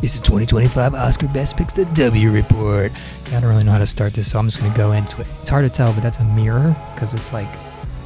This is 2025 Oscar Best Picks, the W Report. I don't really know how to start this, so I'm just going to go into it. It's hard to tell, but that's a mirror, because it's like,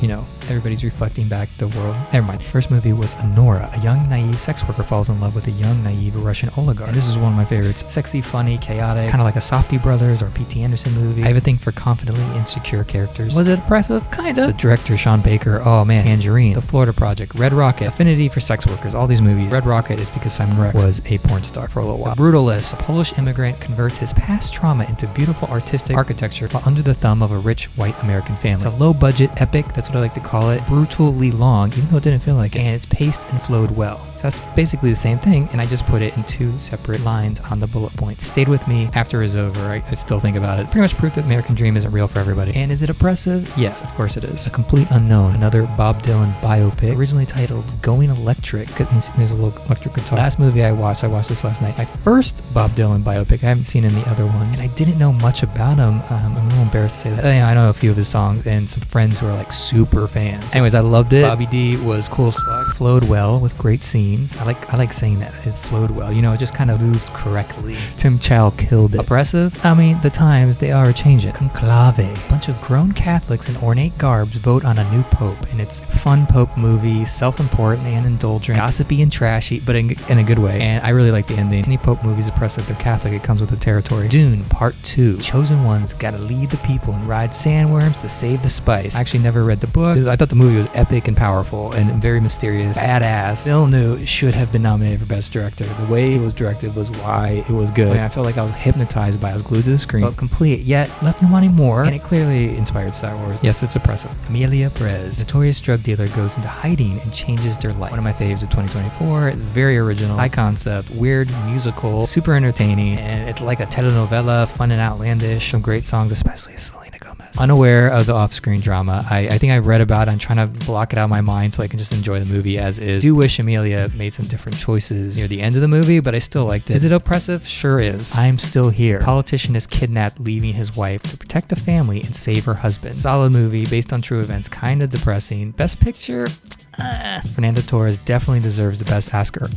you know, everybody's reflecting back the world. Never mind. First movie was Anora. A young, naive sex worker falls in love with a young, naive Russian oligarch. And this is one of my favorites. Sexy, funny, chaotic, kind of like a Softy Brothers or P.T. Anderson movie. I have a thing for confidently insecure characters. Was it oppressive? Kinda. The director, Sean Baker. Oh man. Tangerine. The Florida Project. Red Rocket. Affinity for sex workers. All these movies. Red Rocket is because Simon Rex was a porn star for a little while. The Brutalist. A Polish immigrant converts his past trauma into beautiful artistic architecture while under the thumb of a rich white American family. It's a low-budget epic. That's what I like to call it. Brutally long, even though it didn't feel like it, and it's paced and flowed well. So that's basically the same thing, and I just put it in two separate lines on the bullet points. Stayed with me after it was over. I still think about it. Pretty much proof that the American dream isn't real for everybody. And is it oppressive? Yes, of course it is. A Complete Unknown, another Bob Dylan biopic, originally titled Going Electric. There's a little electric guitar. Last movie I watched this last night. My first Bob Dylan biopic. I haven't seen any other ones, and I didn't know much about him. I'm a little embarrassed to say that. I know a few of his songs and some friends who are like super fans. Anyways, I loved it. Bobby D was cool as fuck. Flowed well with great scenes. I like saying that. It flowed well. You know, it just kind of moved correctly. Tim Chow killed it. Oppressive? I mean, the times, they are changing. Conclave. A bunch of grown Catholics in ornate garbs vote on a new pope, and it's fun pope movie, self-important and indulgent, gossipy and trashy, but in a good way. And I really like the ending. Any pope movie is oppressive. They're Catholic. It comes with the territory. Dune Part 2. Chosen ones gotta lead the people and ride sandworms to save the spice. I actually never read the book. I thought the movie was epic and powerful and very mysterious, badass. Still knew it should have been nominated for Best Director. The way it was directed was why it was good. I mean, I felt like I was hypnotized by it. I was glued to the screen, but complete, yet left me wanting more, and it clearly inspired Star Wars. Yes, it's oppressive. Emilia Perez, notorious drug dealer, goes into hiding and changes their life. One of my faves of 2024. Very original, high concept, weird musical, super entertaining, and it's like a telenovela, fun and outlandish. Some great songs, especially Selena Gomez. Unaware of the off-screen drama. I think I read about it. I'm trying to block it out of my mind so I can just enjoy the movie as is. Do wish Emilia made some different choices near the end of the movie, but I still liked it. Is it oppressive? Sure is. I'm still here. Politician is kidnapped, leaving his wife to protect the family and save her husband. Solid movie based on true events, kind of depressing. Best picture? Fernanda Torres definitely deserves the best Oscar.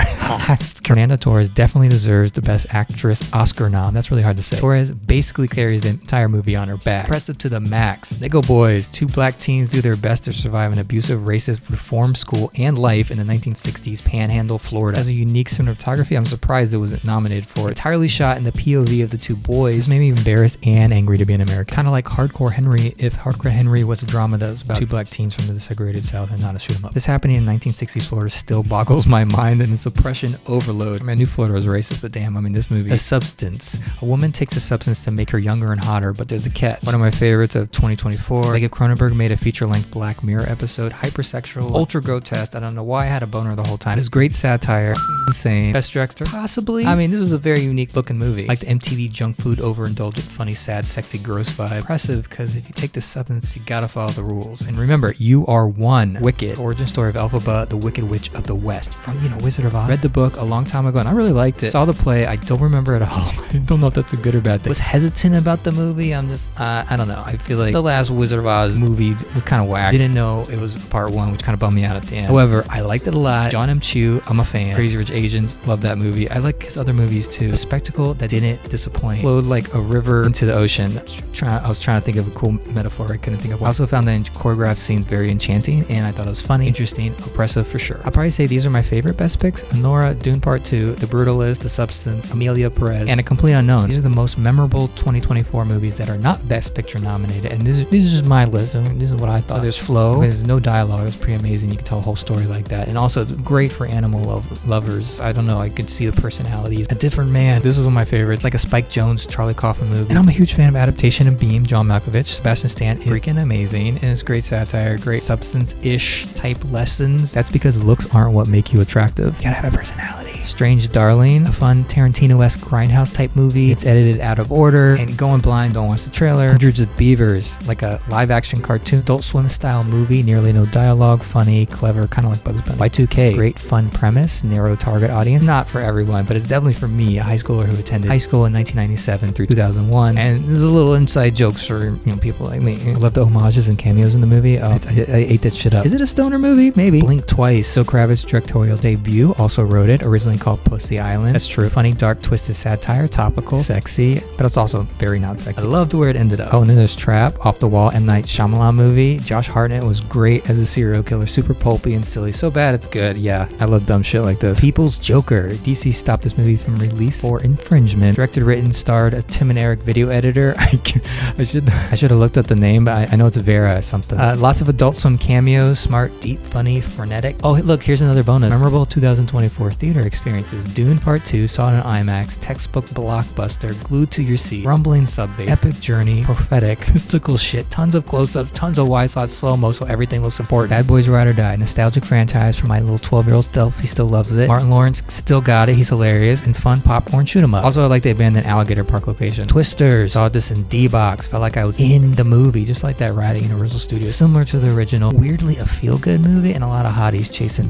Fernanda Torres definitely deserves the best actress Oscar nom. That's really hard to say. Torres basically carries the entire movie on her back. Impressive to the max. They go boys. Two black teens do their best to survive an abusive, racist reform school and life in the 1960s Panhandle, Florida. Has a unique cinematography. I'm surprised it wasn't nominated for it. Entirely shot in the POV of the two boys. This made me embarrassed and angry to be an American. Kind of like Hardcore Henry, if Hardcore Henry was a drama that was about two black teens from the segregated South and not a shoot 'em up. This happening in 1960s Florida still boggles my mind, and its oppression overload. I mean, I knew Florida was racist, but damn, I mean, this movie. A substance. A woman takes a substance to make her younger and hotter, but there's a catch. One of my favorites of 2024. Like if Cronenberg made a feature-length Black Mirror episode, hypersexual, ultra grotesque. I don't know why I had a boner the whole time. It's great satire. Insane. Best director? Possibly. I mean, this was a very unique looking movie. Like the MTV junk food, overindulgent, funny, sad, sexy, gross vibe. Impressive, because if you take this substance, you gotta follow the rules. And remember, you are one. Wicked. Origin story of Elphaba, the Wicked Witch of the West, from, you know, Wizard of Oz. Read the book a long time ago, and I really liked it. Saw the play. I don't remember it at all. I don't know if that's a good or bad thing. Was hesitant about the movie. I'm just, I don't know. I feel like the last Wizard of Oz movie was kind of whack. Didn't know it was part one, which kind of bummed me out at the end. However, I liked it a lot. John M. Chu, I'm a fan. Crazy Rich Asians, love that movie. I like his other movies too. A spectacle that didn't disappoint. Flowed like a river into the ocean. I was trying to think of a cool metaphor. I couldn't think of one. I also found the choreographed scenes very enchanting, and I thought it was funny, interesting, oppressive for sure. I'll probably say these are my favorite best picks: Anora, Dune Part 2, The Brutalist, The Substance, Emilia Perez, and A Complete Unknown. These are the most memorable 2024 movies that are not Best Picture nominated, and this is just my list. I mean, this is what I thought. There's flow. There's no dialogue. It's pretty amazing. You can tell a whole story like that, and also it's great for animal lovers. I don't know. I could see the personalities. A Different Man. This was one of my favorites. Like a Spike Jonze, Charlie Kaufman movie. And I'm a huge fan of Adaptation and Beam. John Malkovich, Sebastian Stan is freaking amazing, and it's great satire, great substance-ish type lessons. That's because looks aren't what make you attractive. You gotta have a personality. Strange Darling, a fun Tarantino-esque grindhouse type movie. It's edited out of order, and going blind, don't watch the trailer. Hundreds of Beavers, like a live action cartoon, Adult Swim style movie, nearly no dialogue, funny, clever, kind of like Bugs Bunny. Y2K, great fun premise, narrow target audience. Not for everyone, but it's definitely for me, a high schooler who attended high school in 1997 through 2001. And this is a little inside jokes for people like me. I love the homages and cameos in the movie. I ate that shit up. Is it a stoner movie? Maybe. Blink Twice. So Kravitz's directorial debut, also wrote it, originally jokingly called Pussy Island. That's true. Funny, dark, twisted satire, topical, sexy, but it's also very not sexy. I loved where it ended up. Oh, and then there's Trap, Off the Wall, M. Night Shyamalan movie. Josh Hartnett was great as a serial killer, super pulpy and silly. So bad it's good. Yeah, I love dumb shit like this. People's Joker. DC stopped this movie from release for infringement. Directed, written, starred a Tim and Eric video editor. I should have looked up the name, but I know it's Vera something. Lots of Adult Swim cameos. Smart, deep, funny, frenetic. Oh, look, here's another bonus. Memorable 2024 theater experiences. Dune Part 2, saw it in IMAX. Textbook blockbuster, glued to your seat. Rumbling sub-bass. Epic journey. Prophetic. Mystical shit. Tons of close-ups. Tons of wide shots, slow-mo, so everything looks important. Bad Boys Ride or Die. Nostalgic franchise for my little 12-year-old self. He still loves it. Martin Lawrence still got it. He's hilarious. And fun popcorn shoot 'em up. Also, I like the abandoned Alligator Park location. Twisters. Saw this in D-Box. Felt like I was in the movie, just like that ride at Universal Studios. Similar to the original. Weirdly a feel-good movie, and a lot of hotties chasing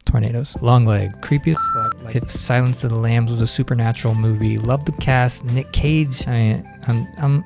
tornadoes. Longlegs. Creepy as fuck. Like if Silence of the Lambs was a supernatural movie. Love the cast. Nick Cage. I mean,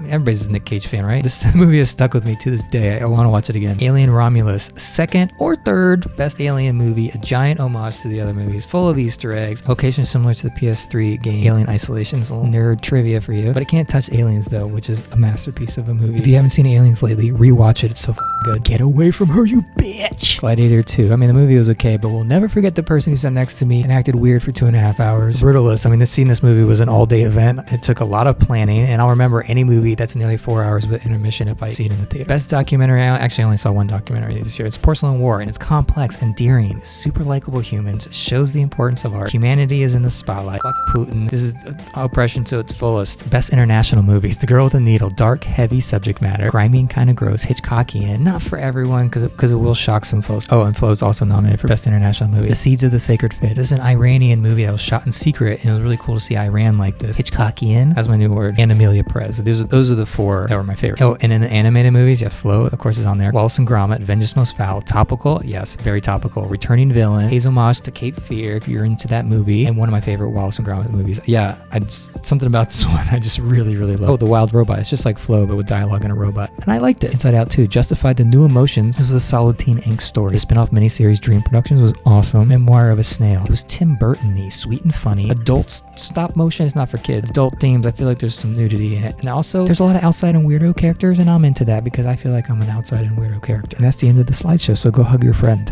everybody's a Nick Cage fan, right? This movie has stuck with me to this day. I want to watch it again. Alien Romulus, second or third best Alien movie, a giant homage to the other movies, full of Easter eggs. Location similar to the PS3 game Alien Isolation. It's a little nerd trivia for you, but it can't touch Aliens though, which is a masterpiece of a movie. If you haven't seen Aliens lately, rewatch it. It's so good. Get away from her, you bitch. Gladiator 2. I mean, the movie was okay, but we'll never forget the person who sat next to me and acted weird for 2.5 hours. Brutalist. I mean, seeing this movie was an all-day event. It took a lot of planning, and I'll remember any movie that's nearly 4 hours with intermission if I see it in the theater. Best documentary. I actually only saw one documentary this year. It's Porcelain War, and it's complex, endearing, super likable humans. Shows the importance of art. Humanity is in the spotlight. Fuck Putin. This is oppression to its fullest. Best international movies. The Girl with the Needle. Dark, heavy subject matter. Grimy and kind of gross. Hitchcockian. Not for everyone because it will shock some folks. Oh, and Flo's also nominated for Best International Movie. The Seeds of the Sacred Fit. This is an Iranian movie that was shot in secret, and it was really cool to see Iran like this. Hitchcockian. That's my new word. And Emilia Perez. Those are the four that were my favorite. Oh, and in the animated movies, yeah, Flo, of course, is on there. Wallace and Gromit, Vengeance Most Fowl, topical, yes, very topical. Returning Villain, pays homage to Cape Fear, if you're into that movie, and one of my favorite Wallace and Gromit movies. Yeah, something about this one I just really, really love. Oh, The Wild Robot. It's just like Flo, but with dialogue and a robot. And I liked it. Inside Out 2, Justified, The New Emotions. This is a solid teen angst story. The spin-off miniseries Dream Productions was awesome. Memoir of a Snail. It was Tim Burton-y, sweet and funny. Adult stop motion is not for kids. Adult themes, I feel like there's some nudity in it. And also, there's a lot of outside and weirdo characters, and I'm into that because I feel like I'm an outside and weirdo character. And that's the end of the slideshow, so go hug your friend.